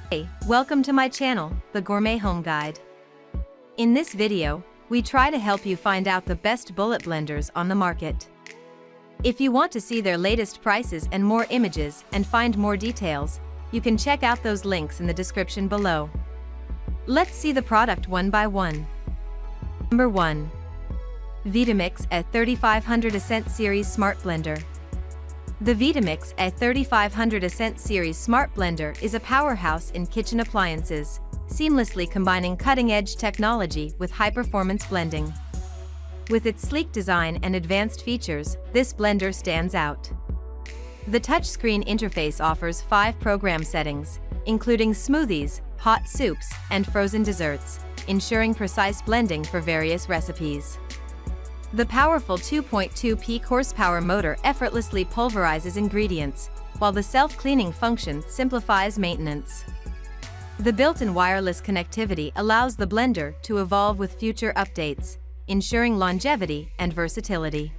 Hey, welcome to my channel, the Gourmet Home Guide. In this video, we try to help you find out the best bullet blenders on the market. If you want to see their latest prices and more images and find more details, you can check out those links in the description below. Let's see the product one by one. Number 1. Vitamix A3500 Ascent Series Smart Blender. The Vitamix A3500 Ascent Series Smart Blender is a powerhouse in kitchen appliances, seamlessly combining cutting-edge technology with high-performance blending. With its sleek design and advanced features, this blender stands out. The touchscreen interface offers 5 program settings, including smoothies, hot soups, and frozen desserts, ensuring precise blending for various recipes. The powerful 2.2 peak horsepower motor effortlessly pulverizes ingredients, while the self-cleaning function simplifies maintenance. The built-in wireless connectivity allows the blender to evolve with future updates, ensuring longevity and versatility.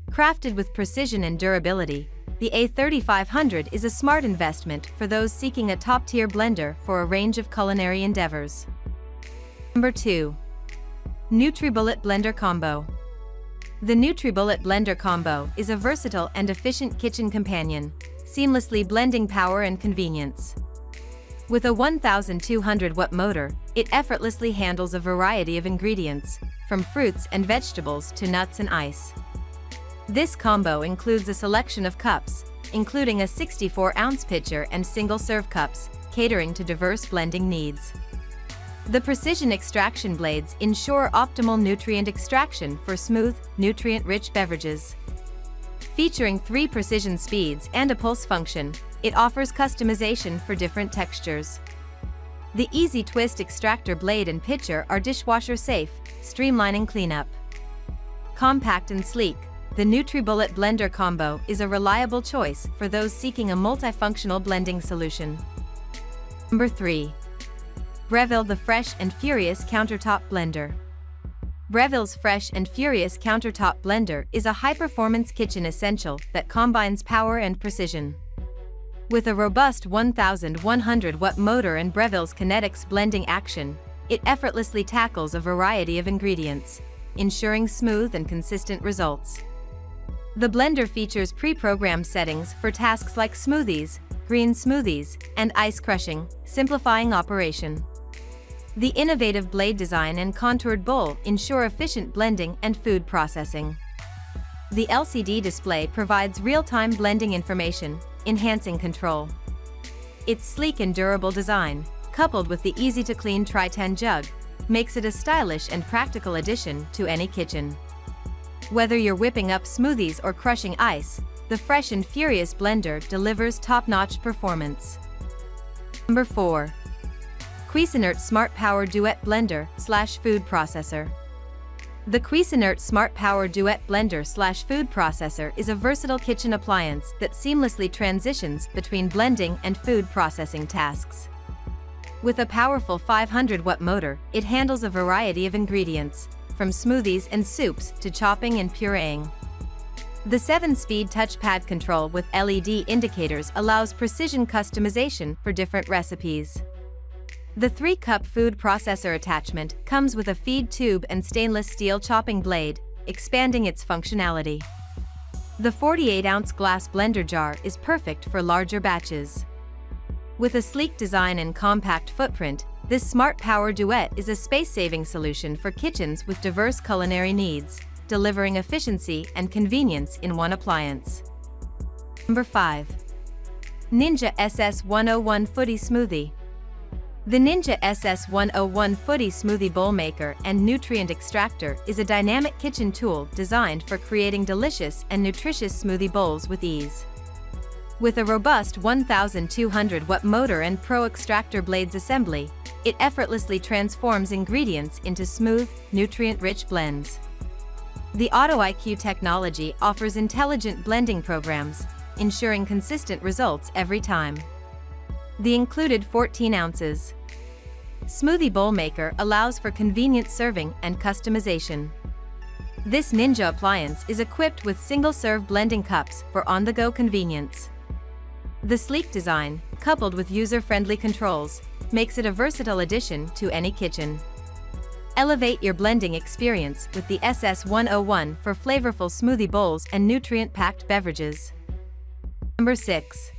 Crafted with precision and durability, the A3500 is a smart investment for those seeking a top-tier blender for a range of culinary endeavors. Number 2. NutriBullet Blender Combo. The NutriBullet Blender Combo is a versatile and efficient kitchen companion, seamlessly blending power and convenience. With a 1200-watt motor, it effortlessly handles a variety of ingredients, from fruits and vegetables to nuts and ice. This combo includes a selection of cups, including a 64-ounce pitcher and single-serve cups, catering to diverse blending needs. The precision extraction blades ensure optimal nutrient extraction for smooth, nutrient-rich beverages. Featuring 3 precision speeds and a pulse function, it offers customization for different textures. The easy twist extractor blade and pitcher are dishwasher safe, streamlining cleanup. Compact and sleek, the NutriBullet Blender Combo is a reliable choice for those seeking a multifunctional blending solution. Number 3. Breville the Fresh and Furious Countertop Blender. Breville's Fresh and Furious Countertop Blender is a high-performance kitchen essential that combines power and precision. With a robust 1100-watt motor and Breville's Kinetics blending action, it effortlessly tackles a variety of ingredients, ensuring smooth and consistent results. The blender features pre-programmed settings for tasks like smoothies, green smoothies, and ice crushing, simplifying operation. The innovative blade design and contoured bowl ensure efficient blending and food processing. The LCD display provides real-time blending information, enhancing control. Its sleek and durable design, coupled with the easy-to-clean Tri-10 jug, makes it a stylish and practical addition to any kitchen. Whether you're whipping up smoothies or crushing ice, the Fresh and Furious blender delivers top-notch performance. Number 4. Cuisinart SmartPower Duet Blender/Food Processor. The Cuisinart SmartPower Duet Blender/Food Processor is a versatile kitchen appliance that seamlessly transitions between blending and food processing tasks. With a powerful 500-watt motor, it handles a variety of ingredients, from smoothies and soups to chopping and pureeing. The 7-speed touchpad control with LED indicators allows precision customization for different recipes. The 3-cup food processor attachment comes with a feed tube and stainless steel chopping blade, expanding its functionality. The 48-ounce glass blender jar is perfect for larger batches. With a sleek design and compact footprint, this SmartPower Duet is a space-saving solution for kitchens with diverse culinary needs, delivering efficiency and convenience in one appliance. Number 5. Ninja SS101 Foodi Smoothie. The Ninja SS101 Foodi Smoothie Bowl Maker and Nutrient Extractor is a dynamic kitchen tool designed for creating delicious and nutritious smoothie bowls with ease. With a robust 1200-watt motor and Pro Extractor Blades assembly, it effortlessly transforms ingredients into smooth, nutrient-rich blends. The Auto IQ technology offers intelligent blending programs, ensuring consistent results every time. The included 14 ounces Smoothie Bowl Maker allows for convenient serving and customization. This Ninja appliance is equipped with single-serve blending cups for on-the-go convenience. The sleek design, coupled with user-friendly controls, makes it a versatile addition to any kitchen. Elevate your blending experience with the SS101 for flavorful smoothie bowls and nutrient-packed beverages. Number 6.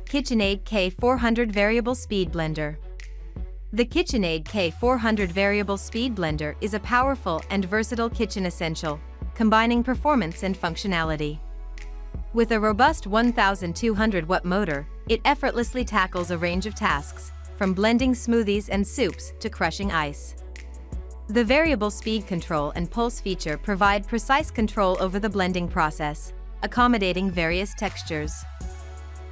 KitchenAid K400 Variable Speed Blender. The KitchenAid K400 Variable Speed Blender is a powerful and versatile kitchen essential, combining performance and functionality. With a robust 1,200-watt motor, it effortlessly tackles a range of tasks, from blending smoothies and soups to crushing ice. The variable speed control and pulse feature provide precise control over the blending process, accommodating various textures.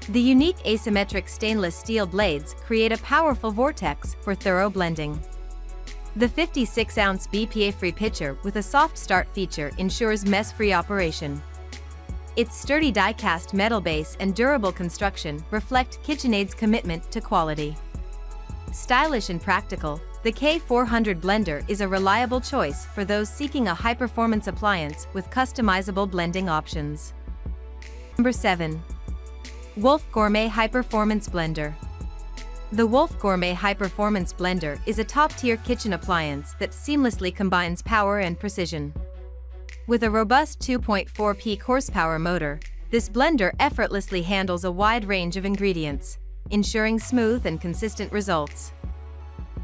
The unique asymmetric stainless steel blades create a powerful vortex for thorough blending. The 56-ounce BPA-free pitcher with a soft start feature ensures mess-free operation. Its sturdy die-cast metal base and durable construction reflect KitchenAid's commitment to quality. Stylish and practical, the K400 blender is a reliable choice for those seeking a high-performance appliance with customizable blending options. Number 7. Wolf Gourmet High Performance Blender. The Wolf Gourmet High Performance Blender is a top-tier kitchen appliance that seamlessly combines power and precision. With a robust 2.4 peak horsepower motor, this blender effortlessly handles a wide range of ingredients, ensuring smooth and consistent results.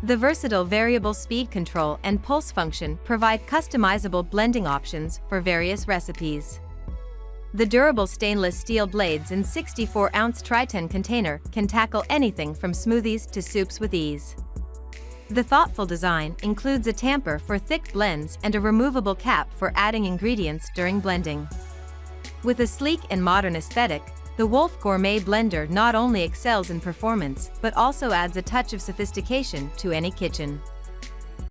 The versatile variable speed control and pulse function provide customizable blending options for various recipes. The durable stainless steel blades in 64-ounce Tri-10 container can tackle anything from smoothies to soups with ease. The thoughtful design includes a tamper for thick blends and a removable cap for adding ingredients during blending. With a sleek and modern aesthetic, the Wolf Gourmet Blender not only excels in performance but also adds a touch of sophistication to any kitchen.